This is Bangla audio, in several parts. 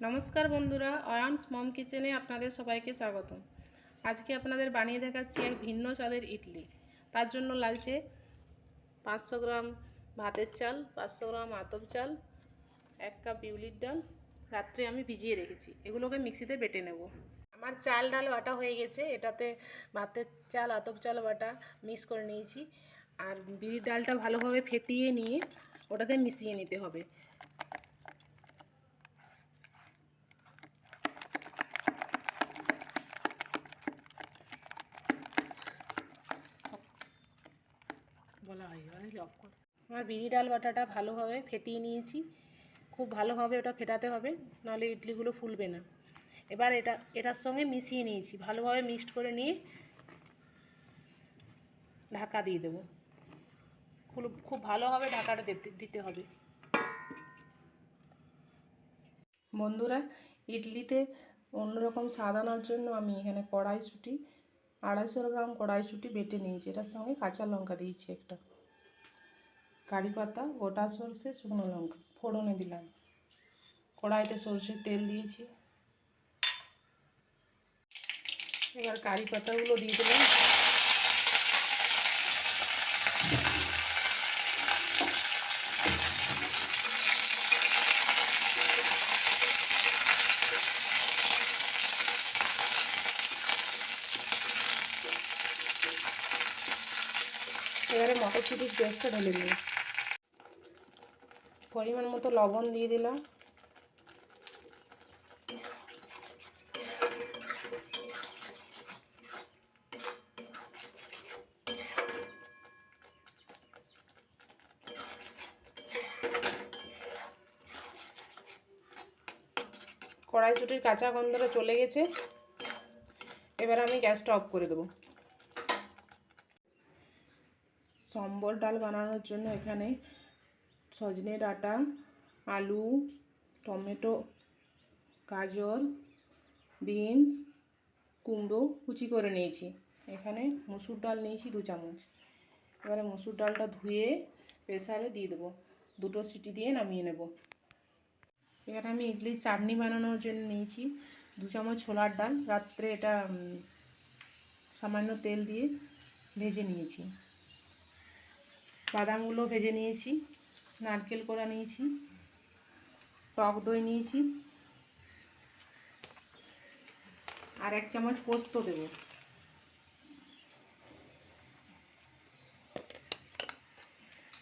নমস্কার বন্ধুরা, অয়ন্স মম কিচেনে আপনাদের সবাইকে স্বাগত। আজকে আপনাদের বানিয়ে দেখাচ্ছি এক ভিন্ন স্বাদের ইডলি। তার জন্য লাগছে 500 গ্রাম ভাতের চাল, 500 গ্রাম আতপ চাল, 1 কাপ বিউলির ডাল। রাত্রে আমি ভিজিয়ে রেখেছি, এগুলোকে মিক্সিতে বেটে নেব। আমার চাল ডাল বাটা হয়ে গেছে, এটাতে ভাতের চাল আতপ চাল বাটা মিক্স করে নিয়েছি। আর বিউলির ডালটা ভালোভাবে ফেটিয়ে নিয়ে ওটাতে মিশিয়ে নিতে হবে। আমার বিউলি ডাল বাটাটা ভালোভাবে ফেটিয়ে নিয়েছি। খুব ভালোভাবে ওটা ফেটাতে হবে, নাহলে ইডলিগুলো ফুলবে না। এবার এটার সঙ্গে মিশিয়ে নিয়েছি, ভালোভাবে মিক্সড করে নিয়ে ঢাকা দিয়ে দেবো। খুব ভালোভাবে ঢাকাটা দিতে হবে। বন্ধুরা, ইডলিতে অন্যরকম স্বাদ আনার জন্য আমি এখানে কড়াইশুঁটি 250 গ্রাম কড়াইশুঁটি বেটে নিয়েছি। এটার সঙ্গে কাঁচা লঙ্কা দিয়েছি, একটা কারি পাতা, গোটা সরষে, শুকনো লঙ্কা ফোড়নে দিলাম। কড়াইতে সরষের তেল দিয়েছি। এবার কারি পাতাগুলো দিয়ে দিলাম। এবারে মটরশুঁটির পেস্টটা ঢেলে দিলাম। পরিমাণ মতো লবণ দিয়ে দিলাম। কড়াইশুঁটির কাঁচা গন্ধটা চলে গেছে। এবার আমি গ্যাসটা অফ করে দেবো। সম্বর ডাল বানানোর জন্য এখানে সজনে ডাঁটা, আলু, টমেটো, গাজর, বিনস, কুমড়ো কুচি করে নিয়েছি। এখানে মসুর ডাল নিয়েছি 2 চামচ। এবারে মসুর ডালটা ধুয়ে প্রেসারে দিয়ে দেবো, 2টো সিটি দিয়ে নামিয়ে নেব। এবার আমি ইডলির চাটনি বানানোর জন্য নিয়েছি 2 চামচ ছোলার ডাল। রাত্রে এটা সামান্য তেল দিয়ে ভেজে নিয়েছি। বাদামগুলো ভেজে নিয়েছি, নারকেল কোড়া নিয়েছি, টক দই নিয়েছি, আর 1 চামচ পোস্ত দেব।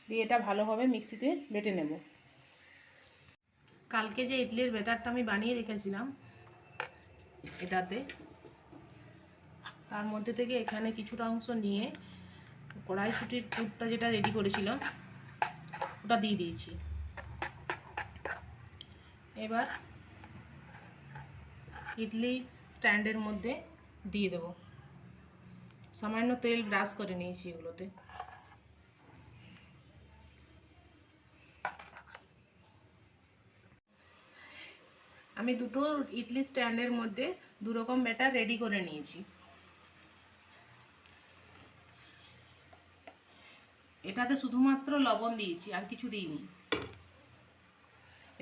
দিয়ে এটা ভালোভাবে মিক্সিতে বেটে নেব। কালকে যে ইডলির ব্যাটারটা আমি বানিয়ে রেখেছিলাম এটাতে, তার মধ্যে থেকে এখানে কিছুটা অংশ নিয়ে কড়াইশুঁটির পুরটা যেটা রেডি করেছিলাম ওটা দিয়ে দিয়েছি। এবার ইডলি স্ট্যান্ডের মধ্যে দিয়ে দেব। সামান্য তেল ব্রাশ করে নিয়েছি এগুলোতে। আমি 2টো ইডলি স্ট্যান্ডের মধ্যে 2 রকম ব্যাটার রেডি করে নিয়েছি। এটাতে শুধুমাত্র লবণ দিয়েছি, আর কিছু দিইনি।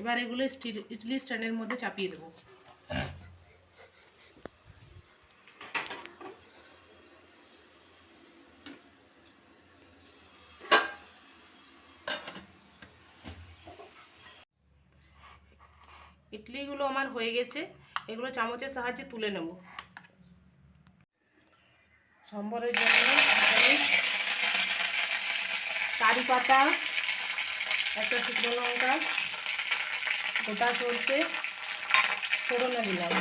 এবার এগুলো ইডলি স্ট্যান্ডের মধ্যে চাপিয়ে দেবো। ইডলিগুলো আমার হয়ে গেছে, এগুলো চামচের সাহায্যে তুলে নেব। সম্বরের জন্য কারি পাতা, একটা শুকনো লঙ্কা, গোটা সরষে ফোড়নে দিলাম।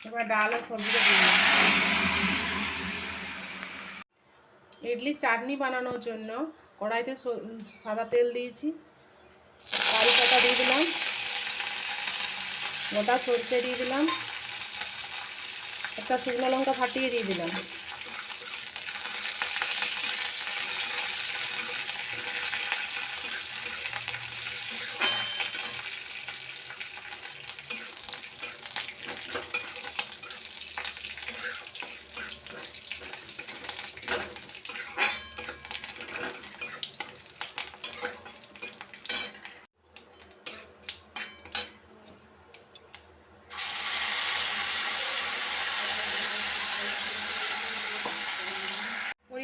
এবার ডাল আর সবজিটা দিয়ে দিলাম। ইডলি চাটনি বানানোর জন্য কড়াইতে সাদা তেল দিয়েছি, কারি পাতা দিয়ে দিলাম, গোটা সরষে দিয়ে দিলাম, একটা শুকনো লঙ্কা ফাটিয়ে দিয়ে দিলাম।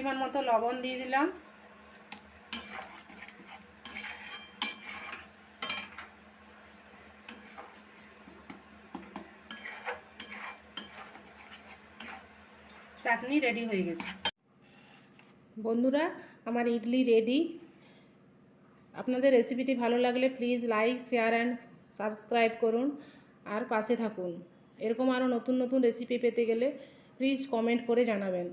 পরিমাণ মতো লবণ দিয়ে দিলাম। চাটনি রেডি হয়ে গেছে। বন্ধুরা, আমার ইডলি রেডি। আপনাদের রেসিপিটি ভালো লাগলে please like, share and subscribe করুন আর পাশে থাকুন। এরকম আরও নতুন নতুন রেসিপি পেতে গেলে প্লিজ কমেন্ট করে জানাবেন।